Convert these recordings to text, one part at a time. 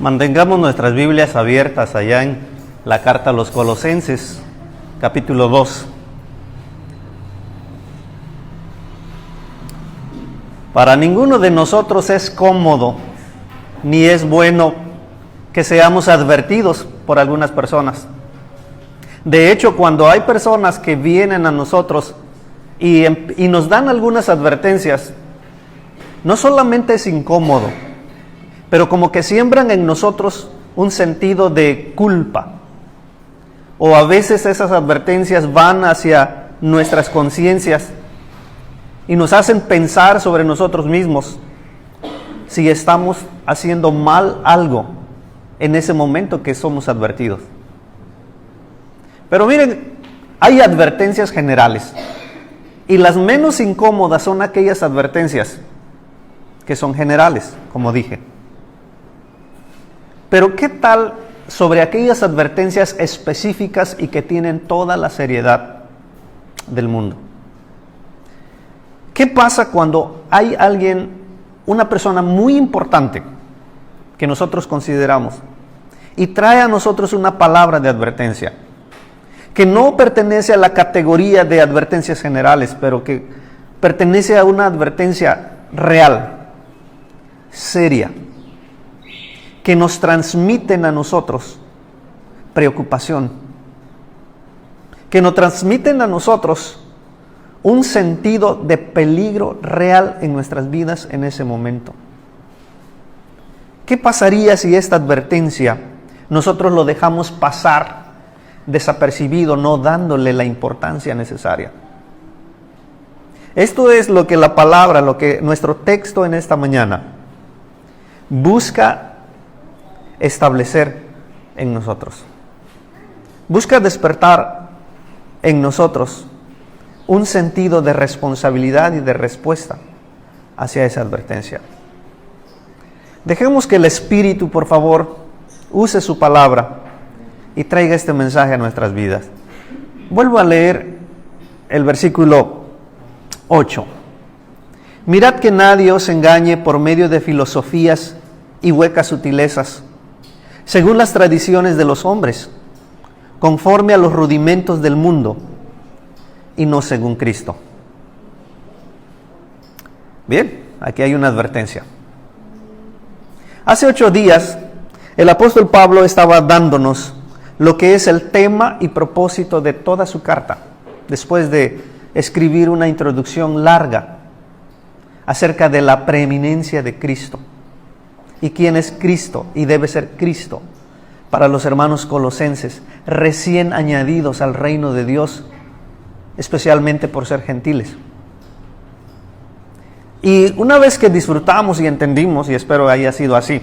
Mantengamos nuestras Biblias abiertas allá en la carta a los Colosenses, capítulo 2. Para ninguno de nosotros es cómodo, ni es bueno que seamos advertidos por algunas personas. De hecho, cuando hay personas que vienen a nosotros y nos dan algunas advertencias, no solamente es incómodo, pero como que siembran en nosotros un sentido de culpa. O a veces esas advertencias van hacia nuestras conciencias y nos hacen pensar sobre nosotros mismos si estamos haciendo mal algo en ese momento que somos advertidos. Pero miren, hay advertencias generales y las menos incómodas son aquellas advertencias que son generales, como dije. Pero ¿qué tal sobre aquellas advertencias específicas y que tienen toda la seriedad del mundo? ¿Qué pasa cuando hay alguien, una persona muy importante que nosotros consideramos y trae a nosotros una palabra de advertencia que no pertenece a la categoría de advertencias generales, pero que pertenece a una advertencia real, seria, que nos transmiten a nosotros preocupación, que nos transmiten a nosotros un sentido de peligro real en nuestras vidas en ese momento? ¿Qué pasaría si esta advertencia nosotros lo dejamos pasar desapercibido, no dándole la importancia necesaria? Esto es lo que la palabra, lo que nuestro texto en esta mañana busca establecer en nosotros. Busca despertar en nosotros un sentido de responsabilidad y de respuesta hacia esa advertencia. Dejemos que el Espíritu, por favor, use su palabra y traiga este mensaje a nuestras vidas. Vuelvo a leer el versículo 8. Mirad que nadie os engañe por medio de filosofías y huecas sutilezas, según las tradiciones de los hombres, conforme a los rudimentos del mundo, y no según Cristo. Bien, aquí hay una advertencia. Hace 8 días, el apóstol Pablo estaba dándonos lo que es el tema y propósito de toda su carta, después de escribir una introducción larga acerca de la preeminencia de Cristo. ¿Y quién es Cristo? Y debe ser Cristo para los hermanos colosenses, recién añadidos al reino de Dios, especialmente por ser gentiles. Y una vez que disfrutamos y entendimos, y espero haya sido así,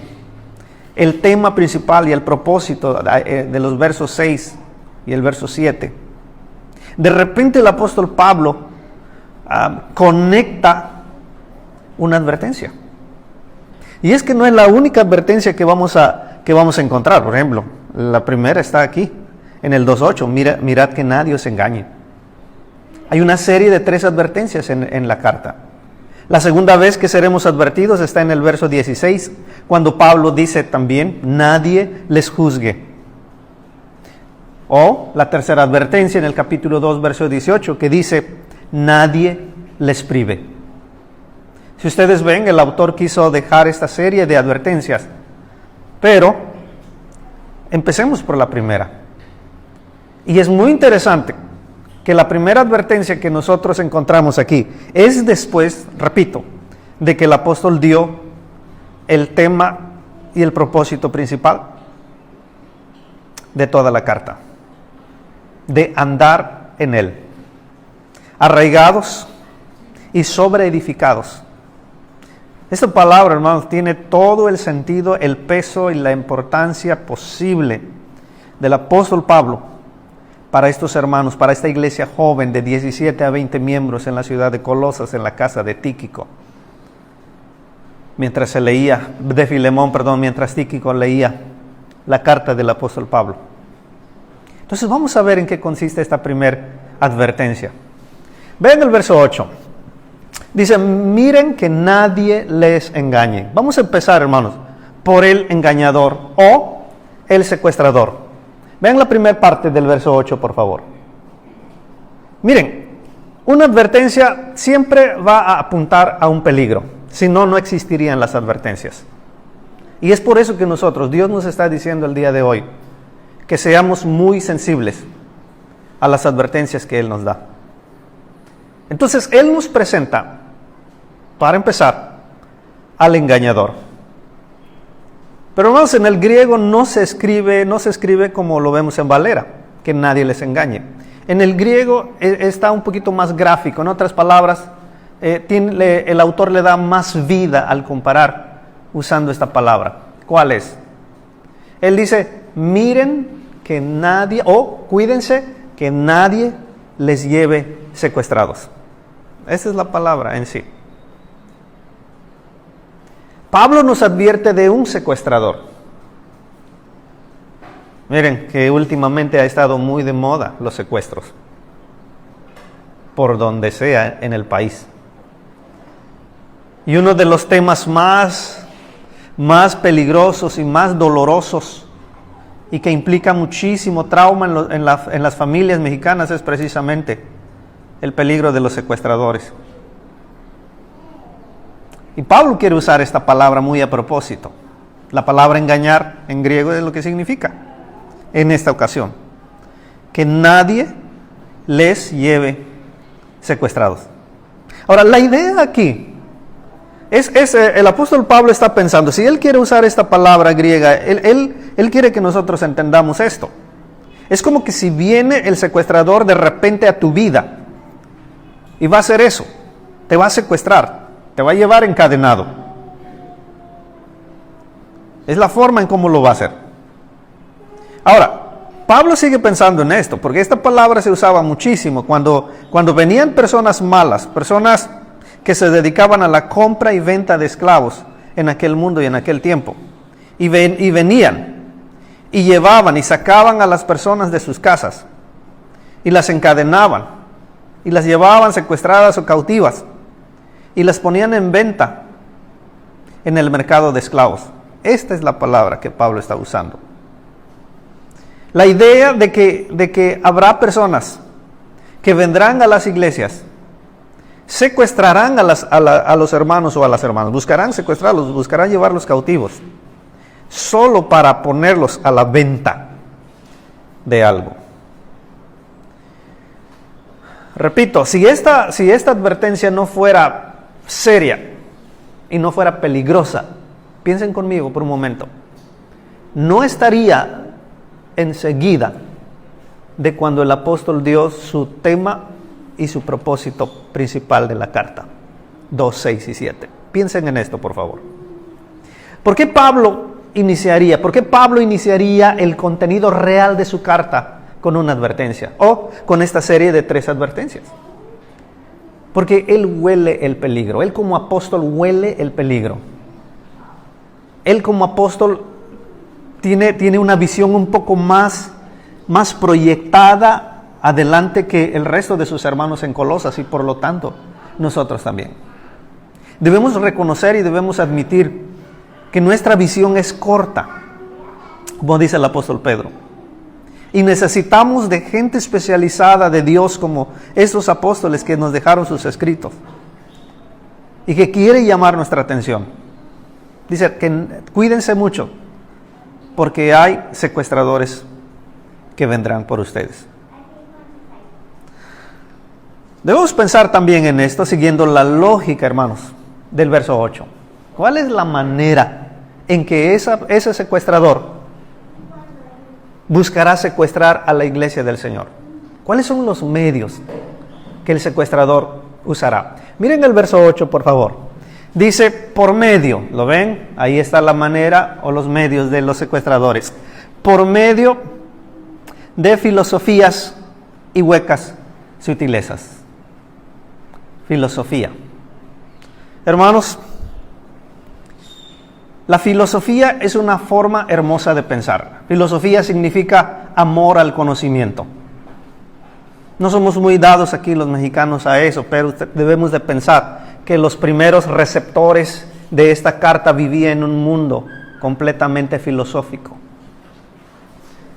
el tema principal y el propósito de los versos 6 y el verso 7, de repente el apóstol Pablo conecta una advertencia. Y es que no es la única advertencia que vamos a encontrar. Por ejemplo, la primera está aquí, en el 2.8. Mirad que nadie os engañe. Hay una serie de 3 advertencias en la carta. La segunda vez que seremos advertidos está en el verso 16, cuando Pablo dice también, nadie les juzgue. O la tercera advertencia en el capítulo 2, verso 18, que dice, nadie les prive. Si ustedes ven, el autor quiso dejar esta serie de advertencias, pero empecemos por la primera. Y es muy interesante que la primera advertencia que nosotros encontramos aquí es después, repito, de que el apóstol dio el tema y el propósito principal de toda la carta, de andar en él, arraigados y sobreedificados. Esta palabra, hermanos, tiene todo el sentido, el peso y la importancia posible del apóstol Pablo para estos hermanos, para esta iglesia joven de 17 a 20 miembros en la ciudad de Colosas, en la casa de Tíquico. Mientras Tíquico leía la carta del apóstol Pablo. Entonces vamos a ver en qué consiste esta primera advertencia. Vean el verso 8. Dice, miren que nadie les engañe. Vamos a empezar, hermanos, por el engañador o el secuestrador. Vean la primera parte del verso 8, por favor. Miren, una advertencia siempre va a apuntar a un peligro, si no, no existirían las advertencias. Y es por eso que nosotros, Dios nos está diciendo el día de hoy, que seamos muy sensibles a las advertencias que Él nos da. Entonces, Él nos presenta, para empezar, al engañador. Pero hermanos, en el griego no se escribe como lo vemos en Valera, que nadie les engañe. En el griego está un poquito más gráfico, en otras palabras, el autor le da más vida al comparar usando esta palabra. ¿Cuál es? Él dice, miren que nadie, o cuídense que nadie les lleve secuestrados. Esa es la palabra en sí. Pablo nos advierte de un secuestrador. Miren que últimamente ha estado muy de moda los secuestros, por donde sea en el país. Y uno de los temas más peligrosos y más dolorosos y que implica muchísimo trauma en las familias mexicanas es precisamente el peligro de los secuestradores. Y Pablo quiere usar esta palabra muy a propósito. La palabra engañar en griego es lo que significa en esta ocasión: que nadie les lleve secuestrados. Ahora, la idea aquí es el apóstol Pablo está pensando, si él quiere usar esta palabra griega, él quiere que nosotros entendamos esto. Es como que si viene el secuestrador de repente a tu vida y va a hacer eso, te va a secuestrar, te va a llevar encadenado. Es la forma en cómo lo va a hacer. Ahora, Pablo sigue pensando en esto, porque esta palabra se usaba muchísimo cuando venían personas malas, personas que se dedicaban a la compra y venta de esclavos en aquel mundo y en aquel tiempo. Y venían y llevaban y sacaban a las personas de sus casas y las encadenaban y las llevaban secuestradas o cautivas y las ponían en venta en el mercado de esclavos. Esta es la palabra que Pablo está usando. La idea de que habrá personas que vendrán a las iglesias, secuestrarán a los hermanos o a las hermanas, buscarán secuestrarlos, buscarán llevarlos cautivos, solo para ponerlos a la venta de algo. Repito, si esta advertencia no fuera seria y no fuera peligrosa, piensen conmigo por un momento, no estaría enseguida de cuando el apóstol dio su tema y su propósito principal de la carta, 2, 6 y 7. Piensen en esto, por favor. ¿Por qué Pablo iniciaría el contenido real de su carta con una advertencia o con esta serie de 3 advertencias? Porque él huele el peligro, él como apóstol huele el peligro. Él como apóstol tiene una visión un poco más proyectada adelante que el resto de sus hermanos en Colosas, y por lo tanto nosotros también. Debemos reconocer y debemos admitir que nuestra visión es corta, como dice el apóstol Pedro, y necesitamos de gente especializada de Dios como estos apóstoles que nos dejaron sus escritos y que quiere llamar nuestra atención. Dice que cuídense mucho porque hay secuestradores que vendrán por ustedes. Debemos pensar también en esto siguiendo la lógica, hermanos, del verso 8. ¿Cuál es la manera en que ese secuestrador buscará secuestrar a la iglesia del Señor? ¿Cuáles son los medios que el secuestrador usará? Miren el verso 8, por favor. Dice, por medio, ¿lo ven? Ahí está la manera o los medios de los secuestradores. Por medio de filosofías y huecas sutilezas. Filosofía. Hermanos, la filosofía es una forma hermosa de pensar. Filosofía significa amor al conocimiento. No somos muy dados aquí los mexicanos a eso, pero debemos de pensar que los primeros receptores de esta carta vivían en un mundo completamente filosófico.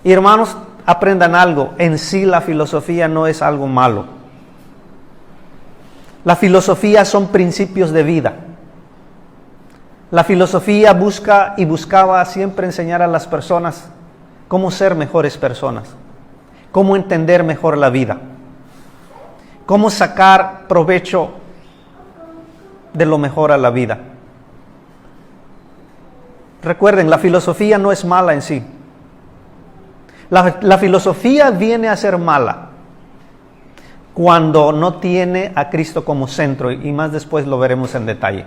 Y hermanos, aprendan algo, en sí la filosofía no es algo malo. La filosofía son principios de vida. La filosofía busca y buscaba siempre enseñar a las personas cómo ser mejores personas, cómo entender mejor la vida, cómo sacar provecho de lo mejor a la vida. Recuerden, la filosofía no es mala en sí. La filosofía viene a ser mala cuando no tiene a Cristo como centro, y más después lo veremos en detalle.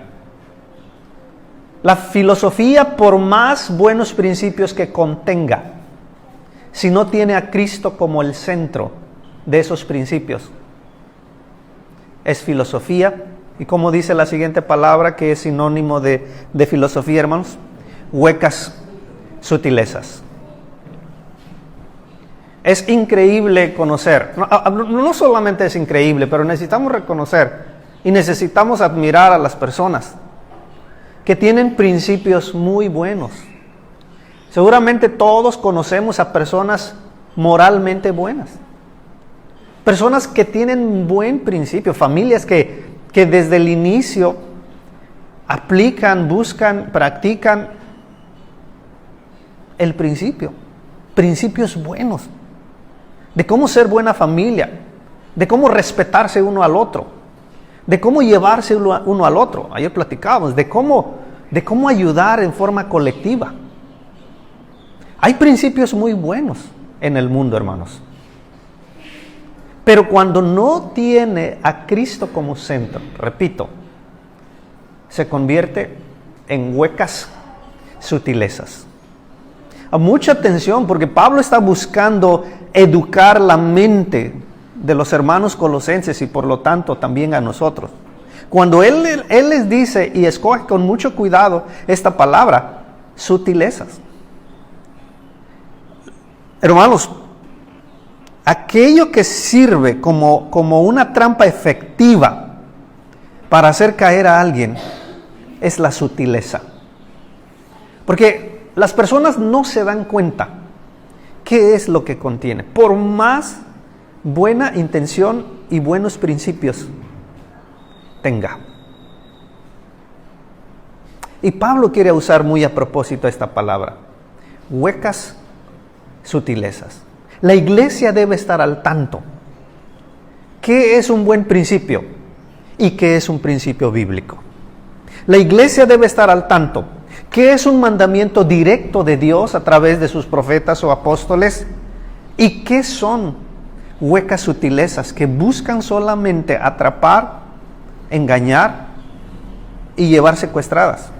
La filosofía, por más buenos principios que contenga, si no tiene a Cristo como el centro de esos principios, es filosofía. Y como dice la siguiente palabra, que es sinónimo de filosofía, hermanos, huecas sutilezas. Es increíble conocer, no solamente es increíble, pero necesitamos reconocer y necesitamos admirar a las personas que tienen principios muy buenos. Seguramente todos conocemos a personas moralmente buenas, personas que tienen buen principio, familias que desde el inicio aplican, buscan, practican el principio, principios buenos, de cómo ser buena familia, de cómo respetarse uno al otro, de cómo llevarse uno al otro. Ayer platicábamos de cómo ayudar en forma colectiva. Hay principios muy buenos en el mundo, hermanos. Pero cuando no tiene a Cristo como centro, repito, se convierte en huecas sutilezas. Mucha atención, porque Pablo está buscando educar la mente de los hermanos colosenses y por lo tanto también a nosotros. Cuando él les dice, y escoge con mucho cuidado esta palabra, sutilezas. Hermanos, aquello que sirve como una trampa efectiva para hacer caer a alguien es la sutileza. Porque las personas no se dan cuenta qué es lo que contiene. Por más buena intención y buenos principios tenga. Y Pablo quiere usar muy a propósito esta palabra. Huecas sutilezas. La iglesia debe estar al tanto. ¿Qué es un buen principio? ¿Y qué es un principio bíblico? La iglesia debe estar al tanto. ¿Qué es un mandamiento directo de Dios a través de sus profetas o apóstoles? ¿Y qué son huecas sutilezas que buscan solamente atrapar, engañar y llevar secuestradas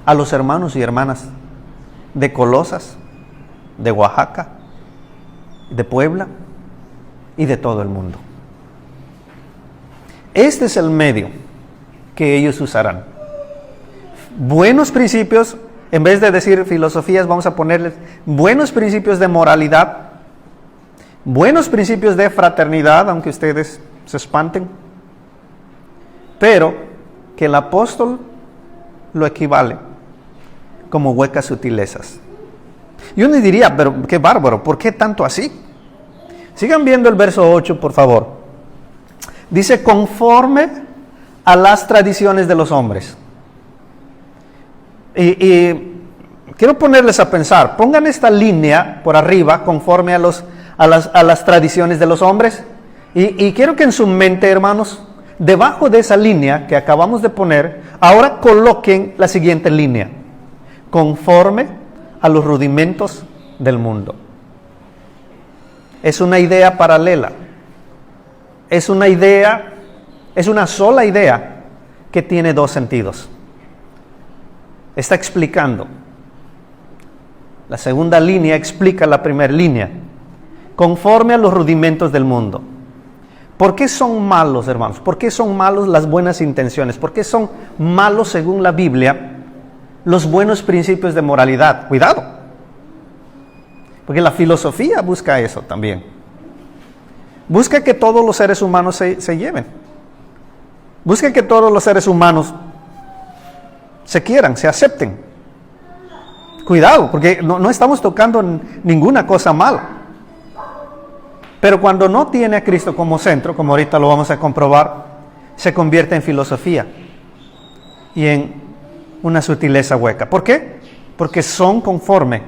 a los hermanos y hermanas de Colosas, de Oaxaca, de Puebla y de todo el mundo? Este es el medio que ellos usarán. Buenos principios, en vez de decir filosofías, vamos a ponerles buenos principios de moralidad, buenos principios de fraternidad, aunque ustedes se espanten, pero que el apóstol lo equivale como huecas sutilezas. Y uno diría, pero qué bárbaro, ¿por qué tanto así? Sigan viendo el verso 8, por favor. Dice, conforme a las tradiciones de los hombres. Y quiero ponerles a pensar, pongan esta línea por arriba, conforme a las tradiciones de los hombres, y quiero que en su mente, hermanos, debajo de esa línea que acabamos de poner, ahora coloquen la siguiente línea, conforme a los rudimentos del mundo. Es una idea paralela, es una sola idea que tiene dos sentidos. Está explicando. La segunda línea explica la primera línea. Conforme a los rudimentos del mundo. ¿Por qué son malos, hermanos? ¿Por qué son malos las buenas intenciones? ¿Por qué son malos, según la Biblia, los buenos principios de moralidad? Cuidado. Porque la filosofía busca eso también. Busca que todos los seres humanos se lleven. Busca que todos los seres humanos se quieran, se acepten. Cuidado, porque no estamos tocando ninguna cosa mala. Pero cuando no tiene a Cristo como centro, como ahorita lo vamos a comprobar, se convierte en filosofía y en una sutileza hueca. ¿Por qué? Porque son conforme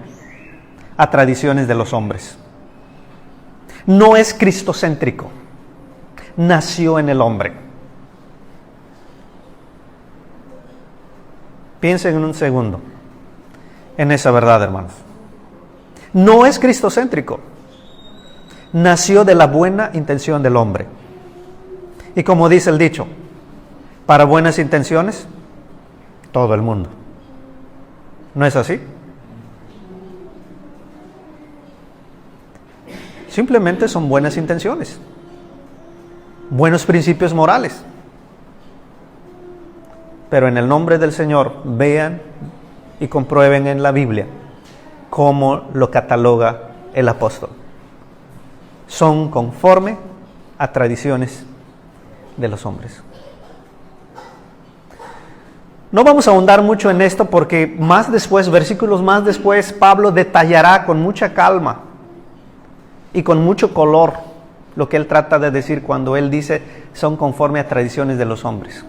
a tradiciones de los hombres. No es cristocéntrico. Nació en el hombre. Piensen en un segundo en esa verdad, hermanos. No es cristocéntrico. Nació de la buena intención del hombre. Y como dice el dicho, para buenas intenciones, todo el mundo. ¿No es así? Simplemente son buenas intenciones, buenos principios morales. Pero en el nombre del Señor, vean y comprueben en la Biblia cómo lo cataloga el apóstol. Son conforme a tradiciones de los hombres. No vamos a ahondar mucho en esto porque más después, versículos más después, Pablo detallará con mucha calma y con mucho color lo que él trata de decir cuando él dice son conforme a tradiciones de los hombres.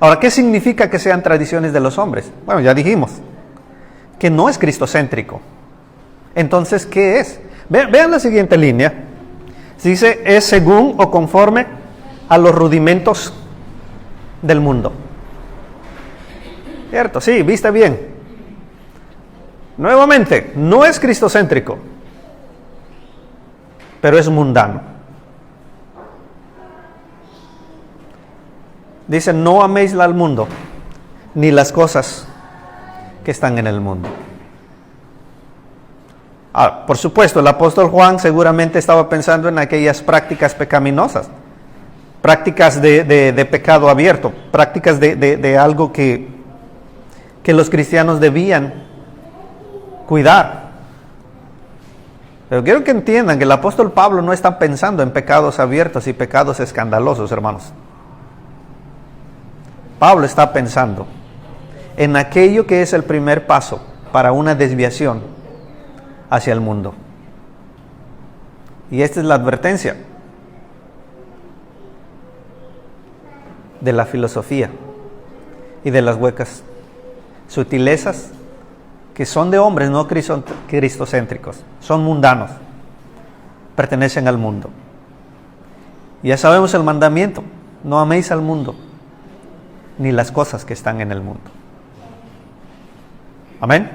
Ahora, ¿qué significa que sean tradiciones de los hombres? Bueno, ya dijimos que no es cristocéntrico. Entonces, ¿qué es? Vean la siguiente línea. Dice, es según o conforme a los rudimentos del mundo. ¿Cierto? Sí, viste bien. Nuevamente, no es cristocéntrico, pero es mundano. Dice, no améis al mundo, ni las cosas que están en el mundo. Por supuesto, el apóstol Juan seguramente estaba pensando en aquellas prácticas pecaminosas, prácticas de pecado abierto, prácticas de algo que los cristianos debían cuidar. Pero quiero que entiendan que el apóstol Pablo no está pensando en pecados abiertos y pecados escandalosos, hermanos. Pablo está pensando en aquello que es el primer paso para una desviación hacia el mundo. Y esta es la advertencia de la filosofía y de las huecas sutilezas que son de hombres no cristocéntricos, son mundanos, pertenecen al mundo. Ya sabemos el mandamiento, no améis al mundo, ni las cosas que están en el mundo. Amén.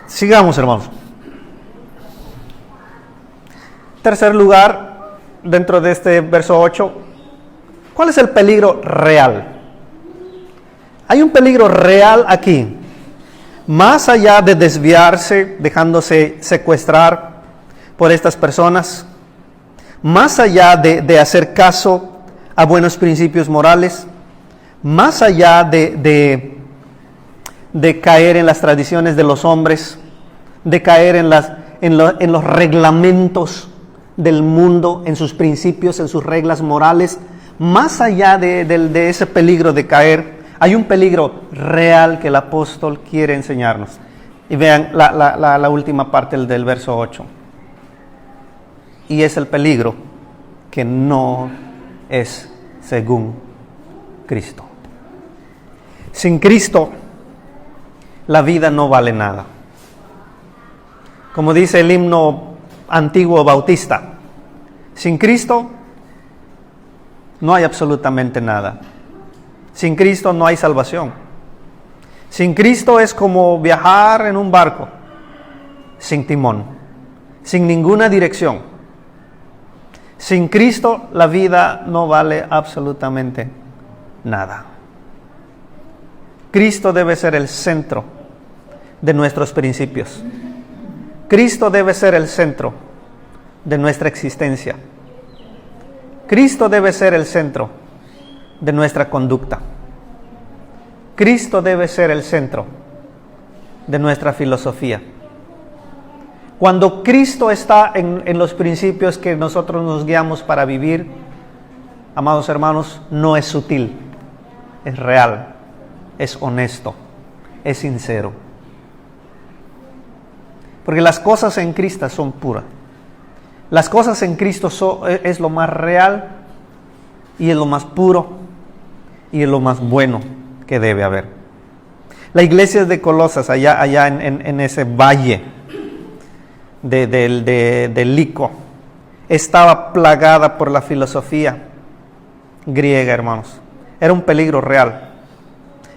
Sigamos, hermanos. Tercer lugar, dentro de este verso 8, ¿cuál es el peligro real? Hay un peligro real aquí, más allá de desviarse, dejándose secuestrar por estas personas, más allá de hacer caso a buenos principios morales, más allá de caer en las tradiciones de los hombres, de caer en los reglamentos del mundo, en sus principios, en sus reglas morales, más allá de ese peligro de caer, hay un peligro real que el apóstol quiere enseñarnos. Y vean la última parte del verso 8. Y es el peligro que no es según Cristo. Sin Cristo, la vida no vale nada. Como dice el himno antiguo bautista, sin Cristo no hay absolutamente nada. Sin Cristo no hay salvación. Sin Cristo es como viajar en un barco sin timón, sin ninguna dirección. Sin Cristo la vida no vale absolutamente nada. Cristo debe ser el centro de nuestros principios. Cristo debe ser el centro de nuestra existencia. Cristo debe ser el centro de nuestra conducta. Cristo debe ser el centro de nuestra filosofía. Cuando Cristo está en los principios que nosotros nos guiamos para vivir, amados hermanos, no es sutil, es real, es honesto, es sincero. Porque las cosas en Cristo son puras. Las cosas en Cristo es lo más real y es lo más puro y es lo más bueno que debe haber. La iglesia de Colosas, allá en ese valle de Lico, estaba plagada por la filosofía griega, hermanos. Era un peligro real.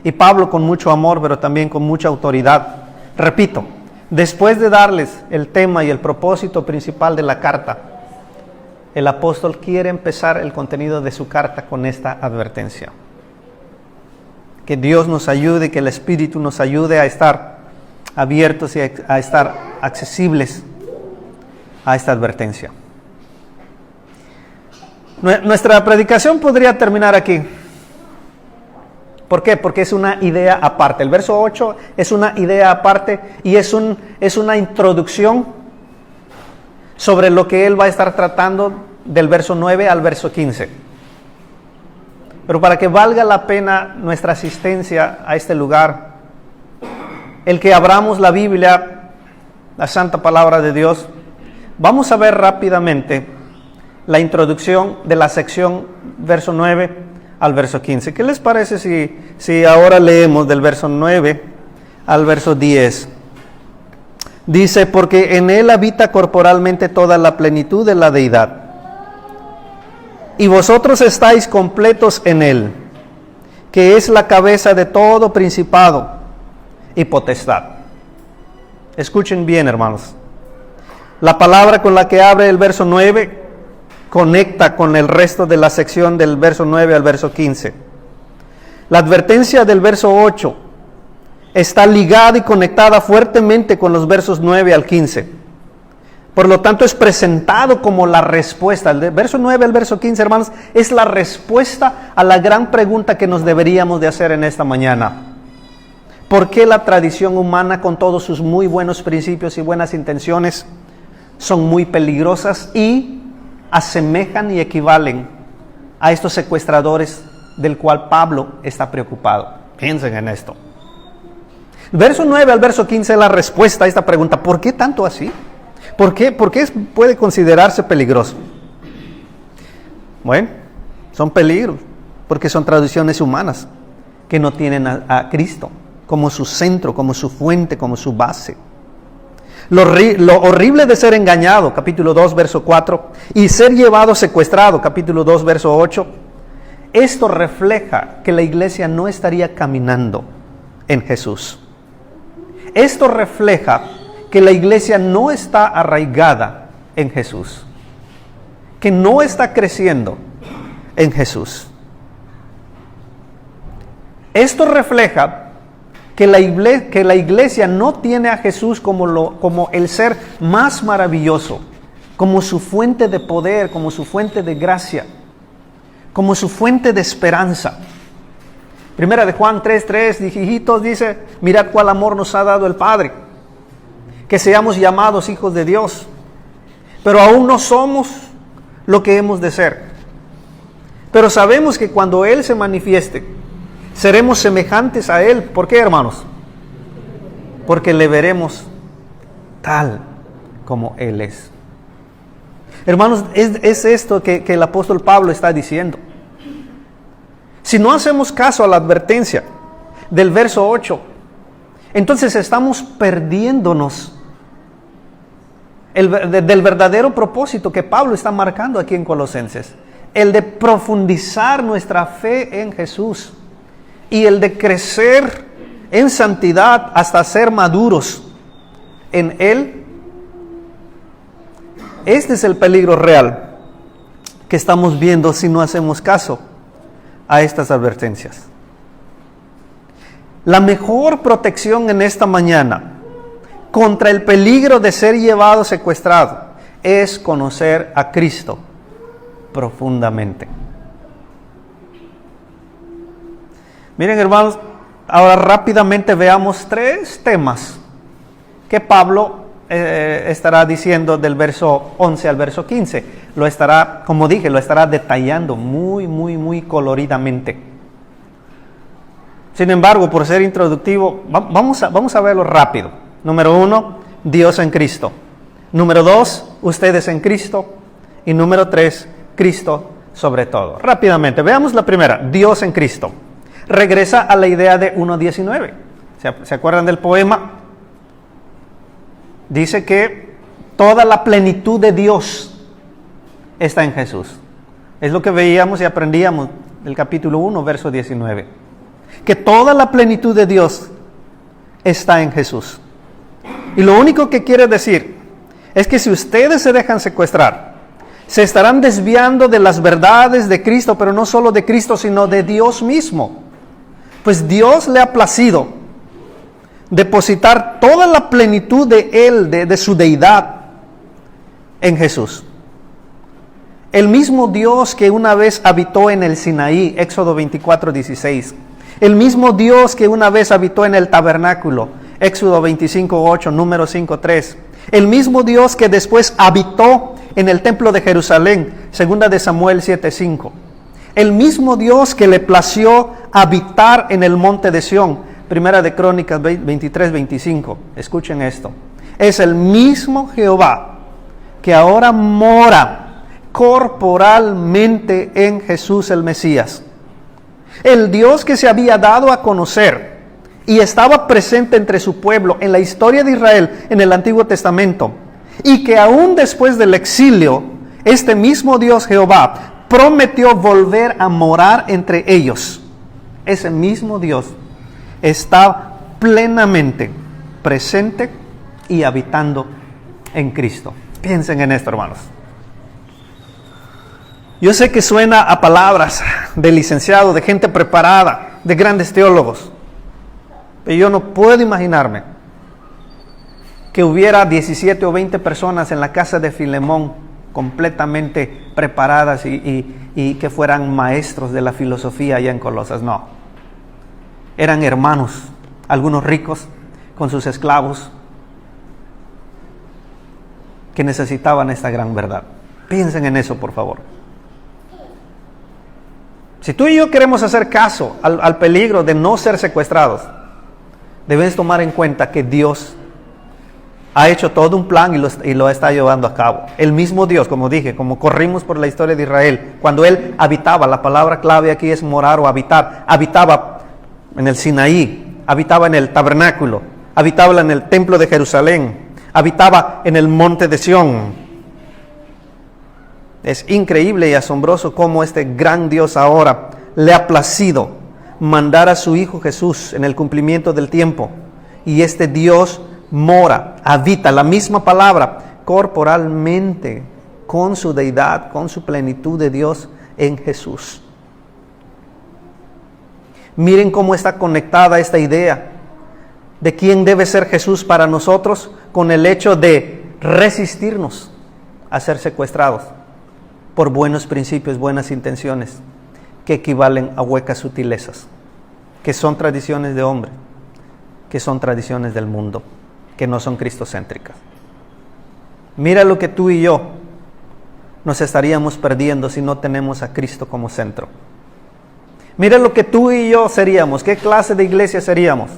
Y Pablo, con mucho amor, pero también con mucha autoridad, repito, después de darles el tema y el propósito principal de la carta, el apóstol quiere empezar el contenido de su carta con esta advertencia. Que Dios nos ayude, que el Espíritu nos ayude a estar abiertos y a estar accesibles a esta advertencia. Nuestra predicación podría terminar aquí. ¿Por qué? Porque es una idea aparte. El verso 8 es una idea aparte y es una introducción sobre lo que él va a estar tratando del verso 9 al verso 15. Pero para que valga la pena nuestra asistencia a este lugar, el que abramos la Biblia, la santa palabra de Dios, vamos a ver rápidamente la introducción de la sección verso 9 al verso 15. ¿Qué les parece si ahora leemos del verso 9 al verso 10? Dice, porque en él habita corporalmente toda la plenitud de la deidad, y vosotros estáis completos en él, que es la cabeza de todo principado y potestad. Escuchen bien, hermanos. La palabra con la que abre el verso 9 conecta con el resto de la sección del verso 9 al verso 15. La advertencia del verso 8 está ligada y conectada fuertemente con los versos 9 al 15. Por lo tanto, es presentado como la respuesta. El verso 9 al verso 15, hermanos, es la respuesta a la gran pregunta que nos deberíamos de hacer en esta mañana. ¿Por qué la tradición humana, con todos sus muy buenos principios y buenas intenciones, son muy peligrosas y asemejan y equivalen a estos secuestradores del cual Pablo está preocupado? Piensen en esto. Verso 9 al verso 15 es la respuesta a esta pregunta. ¿Por qué tanto así? ¿Por qué puede considerarse peligroso? Bueno, son peligros porque son tradiciones humanas que no tienen a Cristo como su centro, como su fuente, como su base. Lo horrible de ser engañado, capítulo 2, verso 4, y ser llevado secuestrado, capítulo 2, verso 8, esto refleja que la iglesia no estaría caminando en Jesús. Esto refleja que la iglesia no está arraigada en Jesús, que no está creciendo en Jesús. Esto refleja que la iglesia no tiene a Jesús como el ser más maravilloso, como su fuente de poder, como su fuente de gracia, como su fuente de esperanza. Primera de Juan 3:3, hijitos, dice, mirad cuál amor nos ha dado el Padre, que seamos llamados hijos de Dios, pero aún no somos lo que hemos de ser. Pero sabemos que cuando Él se manifieste, seremos semejantes a Él. ¿Por qué, hermanos? Porque le veremos tal como Él es. Hermanos, es esto que el apóstol Pablo está diciendo. Si no hacemos caso a la advertencia del verso 8, entonces estamos perdiéndonos del verdadero propósito que Pablo está marcando aquí en Colosenses, el de profundizar nuestra fe en Jesús y el de crecer en santidad hasta ser maduros en Él. Este es el peligro real que estamos viendo si no hacemos caso a estas advertencias. La mejor protección en esta mañana contra el peligro de ser llevado secuestrado es conocer a Cristo profundamente. Miren, hermanos, ahora rápidamente veamos 3 temas que Pablo estará diciendo del verso 11 al verso 15. Lo estará, como dije, lo estará detallando muy coloridamente. Sin embargo, por ser introductivo, vamos a verlo rápido. Número 1, Dios en Cristo. Número 2, ustedes en Cristo. Y número 3, Cristo sobre todo. Rápidamente, veamos la primera, Dios en Cristo. Regresa a la idea de 1:19. ¿Se acuerdan del poema? Dice que toda la plenitud de Dios está en Jesús. Es lo que veíamos y aprendíamos del capítulo 1, verso 19. Que toda la plenitud de Dios está en Jesús. Y lo único que quiere decir es que si ustedes se dejan secuestrar, se estarán desviando de las verdades de Cristo, pero no solo de Cristo, sino de Dios mismo. Pues Dios le ha placido depositar toda la plenitud de Él, de su deidad, en Jesús. El mismo Dios que una vez habitó en el Sinaí, Éxodo 24:16. El mismo Dios que una vez habitó en el tabernáculo, Éxodo 25:8, Número 5:3. El mismo Dios que después habitó en el templo de Jerusalén, 2 de Samuel 7:5. El mismo Dios que le plació habitar en el monte de Sión, 1 de Crónicas 23:25. Escuchen esto. Es el mismo Jehová que ahora mora corporalmente en Jesús el Mesías. El Dios que se había dado a conocer y estaba presente entre su pueblo en la historia de Israel en el Antiguo Testamento, y que aún después del exilio, este mismo Dios Jehová prometió volver a morar entre ellos. Ese mismo Dios está plenamente presente y habitando en Cristo. Piensen en esto, hermanos. Yo sé que suena a palabras de licenciado, de gente preparada, de grandes teólogos, pero yo no puedo imaginarme que hubiera 17 o 20 personas en la casa de Filemón completamente preparadas y que fueran maestros de la filosofía allá en Colosas. No. Eran hermanos, algunos ricos con sus esclavos, que necesitaban esta gran verdad. Piensen en eso, por favor. Si tú y yo queremos hacer caso al peligro de no ser secuestrados, debes tomar en cuenta que Dios ha hecho todo un plan y lo está llevando a cabo. El mismo Dios, como dije, como corrimos por la historia de Israel, cuando Él habitaba, la palabra clave aquí es morar o habitar, habitaba en el Sinaí, habitaba en el tabernáculo, habitaba en el templo de Jerusalén, habitaba en el monte de Sión. Es increíble y asombroso cómo este gran Dios ahora le ha placido mandar a su Hijo Jesús en el cumplimiento del tiempo. Y este Dios mora, habita, la misma palabra, corporalmente, con su deidad, con su plenitud de Dios en Jesús. Miren cómo está conectada esta idea de quién debe ser Jesús para nosotros con el hecho de resistirnos a ser secuestrados por buenos principios, buenas intenciones, que equivalen a huecas sutilezas, que son tradiciones de hombre, que son tradiciones del mundo, que no son cristocéntricas. Mira lo que tú y yo nos estaríamos perdiendo si no tenemos a Cristo como centro. Mira lo que tú y yo seríamos, qué clase de iglesia seríamos,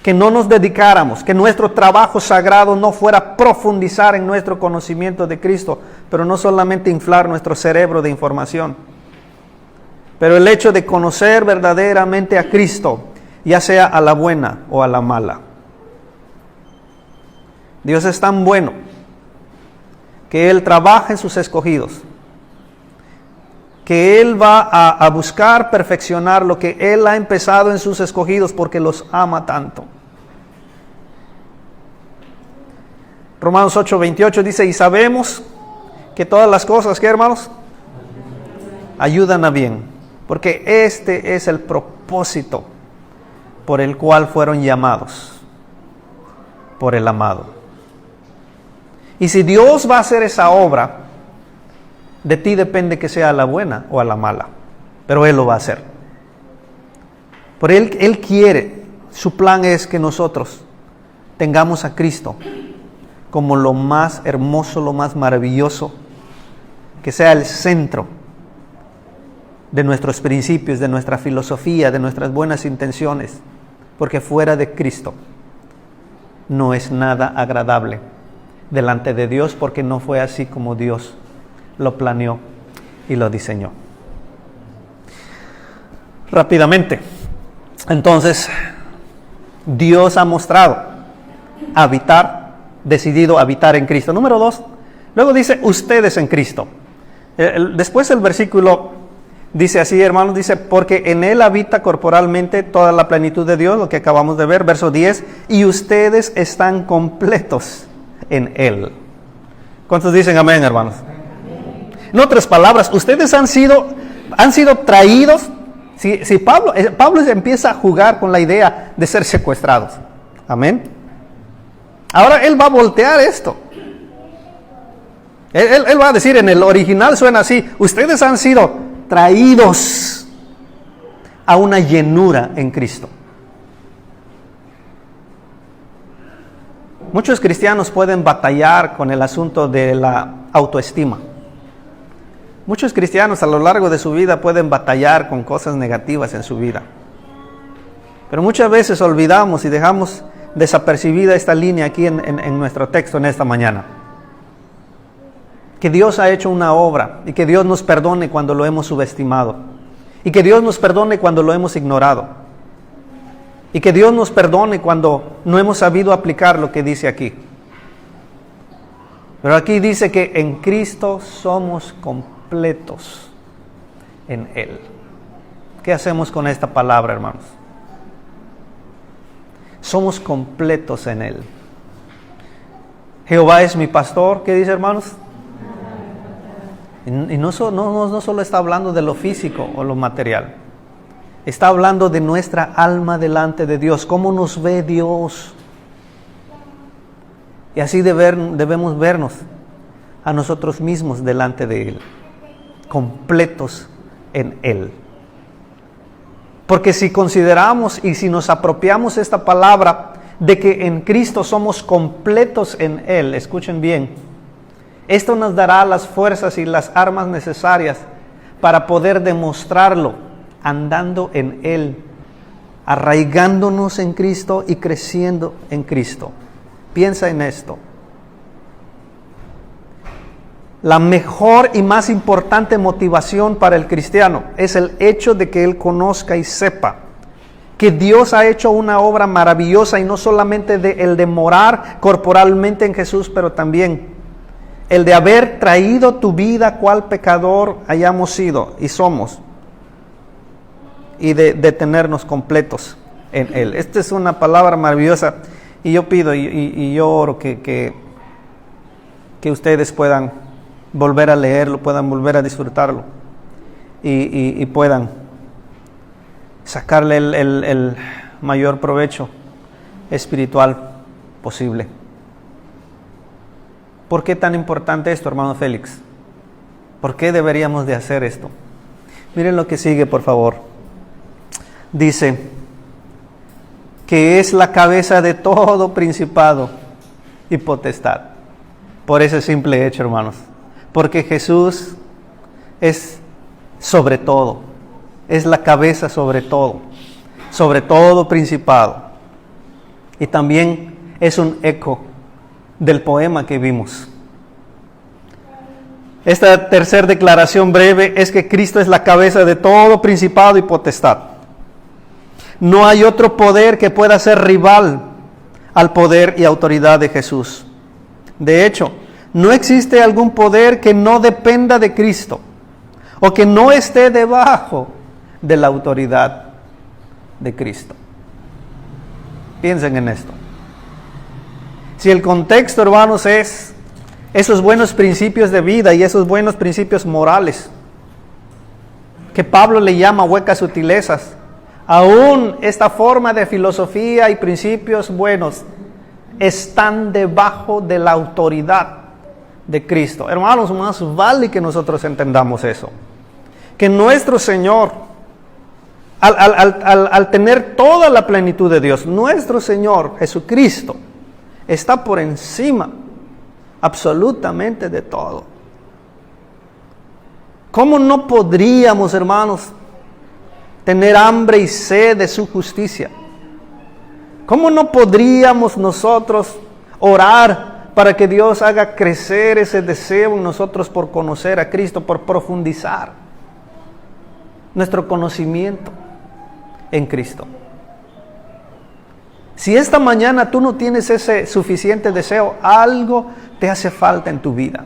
que no nos dedicáramos, que nuestro trabajo sagrado no fuera profundizar en nuestro conocimiento de Cristo, pero no solamente inflar nuestro cerebro de información, pero el hecho de conocer verdaderamente a Cristo, ya sea a la buena o a la mala. Dios es tan bueno que Él trabaja en sus escogidos, que Él va a buscar perfeccionar lo que Él ha empezado en sus escogidos porque los ama tanto. Romanos 8:28 dice, y sabemos que todas las cosas, ¿qué, hermanos? Ayudan a bien, porque este es el propósito por el cual fueron llamados por el amado. Y si Dios va a hacer esa obra, de ti depende que sea a la buena o a la mala, pero Él lo va a hacer. Por Él quiere, su plan es que nosotros tengamos a Cristo como lo más hermoso, lo más maravilloso, que sea el centro de nuestros principios, de nuestra filosofía, de nuestras buenas intenciones, porque fuera de Cristo no es nada agradable delante de Dios, porque no fue así como Dios lo planeó y lo diseñó. Rápidamente, entonces, Dios ha mostrado decidido habitar en Cristo. Número 2, luego dice, ustedes en Cristo. Después el versículo dice así, hermanos, dice, porque en Él habita corporalmente toda la plenitud de Dios, lo que acabamos de ver, verso 10, y ustedes están completos en Él. ¿Cuántos dicen amén, hermanos? En otras palabras, ustedes han sido traídos. Si Pablo empieza a jugar con la idea de ser secuestrados. Amén. Ahora él va a voltear esto. Él va a decir, en el original suena así, ustedes han sido traídos a una llenura en Cristo. Muchos cristianos pueden batallar con el asunto de la autoestima. Muchos cristianos a lo largo de su vida pueden batallar con cosas negativas en su vida. Pero muchas veces olvidamos y dejamos desapercibida esta línea aquí en nuestro texto en esta mañana. Que Dios ha hecho una obra y que Dios nos perdone cuando lo hemos subestimado. Y que Dios nos perdone cuando lo hemos ignorado. Y que Dios nos perdone cuando no hemos sabido aplicar lo que dice aquí. Pero aquí dice que en Cristo somos completos en Él. ¿Qué hacemos con esta palabra, hermanos? Somos completos en Él. Jehová es mi pastor, ¿qué dice, hermanos? Y no solo está hablando de lo físico o lo material. Está hablando de nuestra alma delante de Dios, cómo nos ve Dios. Y así debemos vernos a nosotros mismos delante de Él, completos en Él. Porque si consideramos y si nos apropiamos esta palabra de que en Cristo somos completos en Él, escuchen bien, esto nos dará las fuerzas y las armas necesarias para poder demostrarlo andando en Él, arraigándonos en Cristo y creciendo en Cristo. Piensa en esto. La mejor y más importante motivación para el cristiano es el hecho de que él conozca y sepa que Dios ha hecho una obra maravillosa, y no solamente el de morar corporalmente en Jesús, pero también el de haber traído tu vida cual pecador hayamos sido y somos, y de tenernos completos en Él. Esta es una palabra maravillosa, y yo pido y yo oro que ustedes puedan volver a leerlo, puedan volver a disfrutarlo y puedan sacarle el mayor provecho espiritual posible. ¿Por qué tan importante esto, hermano Félix? ¿Por qué deberíamos de hacer esto? Miren lo que sigue, por favor. Dice que es la cabeza de todo principado y potestad. Por ese simple hecho, hermanos. Porque Jesús es sobre todo. Es la cabeza sobre todo principado. Y también es un eco del poema que vimos. Esta tercera declaración breve es que Cristo es la cabeza de todo principado y potestad. No hay otro poder que pueda ser rival al poder y autoridad de Jesús. De hecho, no existe algún poder que no dependa de Cristo o que no esté debajo de la autoridad de Cristo. Piensen en esto. Si el contexto, hermanos, es esos buenos principios de vida y esos buenos principios morales que Pablo le llama huecas sutilezas, aún esta forma de filosofía y principios buenos están debajo de la autoridad de Cristo. Hermanos, más vale que nosotros entendamos eso. Que nuestro Señor, al tener toda la plenitud de Dios, nuestro Señor Jesucristo está por encima absolutamente de todo. ¿Cómo no podríamos, hermanos, tener hambre y sed de su justicia? ¿Cómo no podríamos nosotros orar para que Dios haga crecer ese deseo en nosotros por conocer a Cristo, por profundizar nuestro conocimiento en Cristo? Si esta mañana tú no tienes ese suficiente deseo, algo te hace falta en tu vida.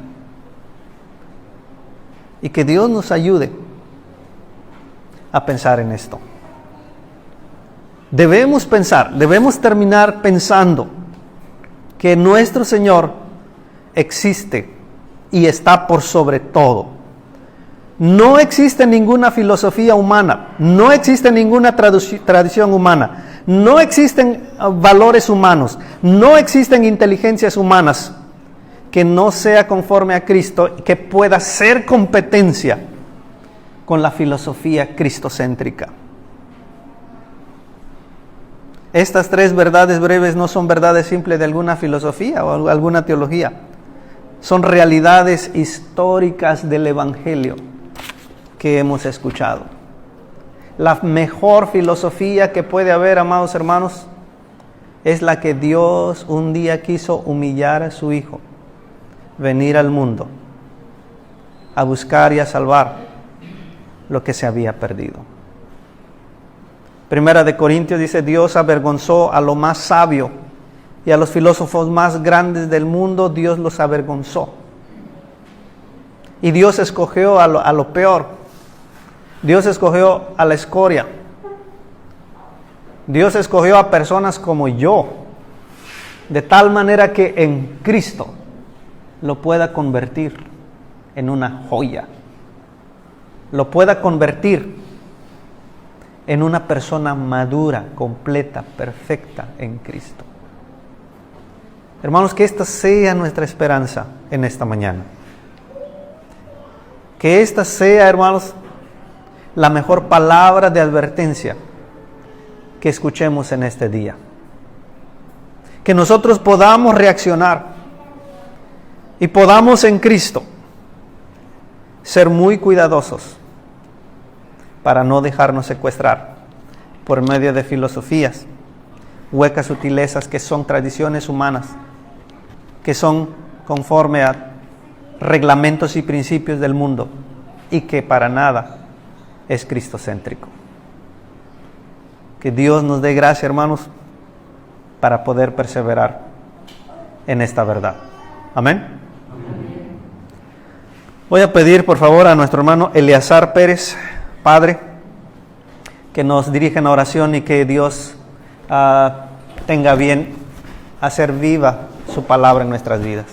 Y que Dios nos ayude a pensar en esto. Debemos terminar pensando que nuestro Señor existe y está por sobre todo. No existe ninguna filosofía humana, no existe ninguna tradición humana, no existen valores humanos, no existen inteligencias humanas que no sea conforme a Cristo y que pueda ser competencia con la filosofía cristocéntrica. Estas 3 verdades breves no son verdades simples de alguna filosofía o alguna teología. Son realidades históricas del Evangelio que hemos escuchado. La mejor filosofía que puede haber, amados hermanos, es la que Dios un día quiso humillar a su Hijo, venir al mundo a buscar y a salvar lo que se había perdido. Primera de Corintios dice: Dios avergonzó a lo más sabio y a los filósofos más grandes del mundo, Dios los avergonzó. Y Dios escogió a lo peor. Dios escogió a la escoria. Dios escogió a personas como yo, de tal manera que en Cristo lo pueda convertir en una joya, lo pueda convertir en una persona madura, completa, perfecta en Cristo. Hermanos, que esta sea nuestra esperanza en esta mañana. Que esta sea, hermanos, la mejor palabra de advertencia que escuchemos en este día. Que nosotros podamos reaccionar y podamos en Cristo ser muy cuidadosos para no dejarnos secuestrar por medio de filosofías, huecas sutilezas que son tradiciones humanas, que son conforme a reglamentos y principios del mundo y que para nada es cristocéntrico. Que Dios nos dé gracia, hermanos, para poder perseverar en esta verdad. Amén. Voy a pedir por favor a nuestro hermano Eleazar Pérez, Padre, que nos dirija en oración y que Dios tenga bien hacer viva su palabra en nuestras vidas.